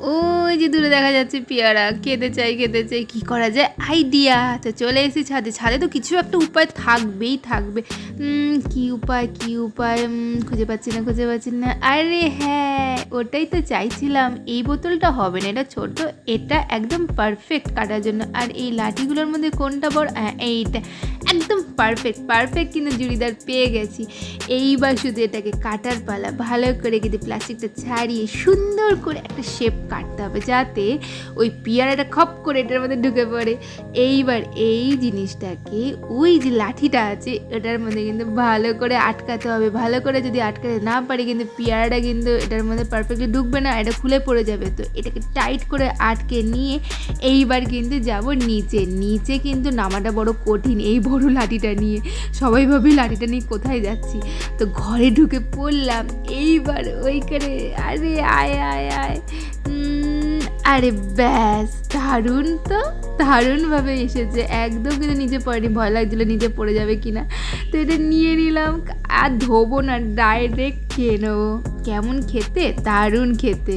ওই যে দূরে দেখা যাচ্ছে পেয়ারা, খেতে চাই কী করা যায়, আইডিয়া। তো চলে এসেছি ছাদে। ছাদে তো কিছু একটা উপায় থাকবেই থাকবে। কী উপায় খুঁজে পাচ্ছি না। আরে হ্যাঁ, ওটাই তো চাইছিলাম। এই বোতলটা হবে না, এটা ছোট, এটা একদম পারফেক্ট কাটার জন্য। আর এই লাঠিগুলোর মধ্যে কোনটা বড়? হ্যাঁ, এইটা একদম পারফেক্ট কিন্তু জুড়িদার পেয়ে গেছি। এইবার শুধু এটাকে কাটার পালা। ভালো করে কিন্তু প্লাস্টিকটা ছাড়িয়ে সুন্দর করে একটা শেপ কাটতে হবে, যাতে ওই পেয়ারাটা খপ করে এটার মধ্যে ঢুকে পড়ে। এইবার এই জিনিসটাকে ওই যে লাঠিটা আছে এটার মধ্যে কিন্তু ভালো করে আটকাতে হবে। ভালো করে যদি আটকাতে না পারি কিন্তু পেয়ারাটা কিন্তু এটার মধ্যে পারফেক্টলি ঢুকবে না, এটা খুলে পড়ে যাবে। তো এটাকে টাইট করে আটকে নিয়ে এইবার কিন্তু যাব নিচে কিন্তু নামাটা বড় কঠিন এই বড় লাঠিটা নিয়ে। সবাই ভাবি লাঠিটা নিয়ে কোথায় যাচ্ছি। তো ঘরে ঢুকে পড়লাম। এইবার ওইখানে আরে আয় আরে ব্যাস, দারুণভাবে এসেছে। একদম কিন্তু নিচে পড়েনি, ভয় লাগছিলো নিচে পড়ে যাবে কিনা। তো এটা নিয়ে নিলাম, আর ধোবো না, ডাইরেক্ট খেয়ে নেবো। কেমন খেতে? দারুণ খেতে।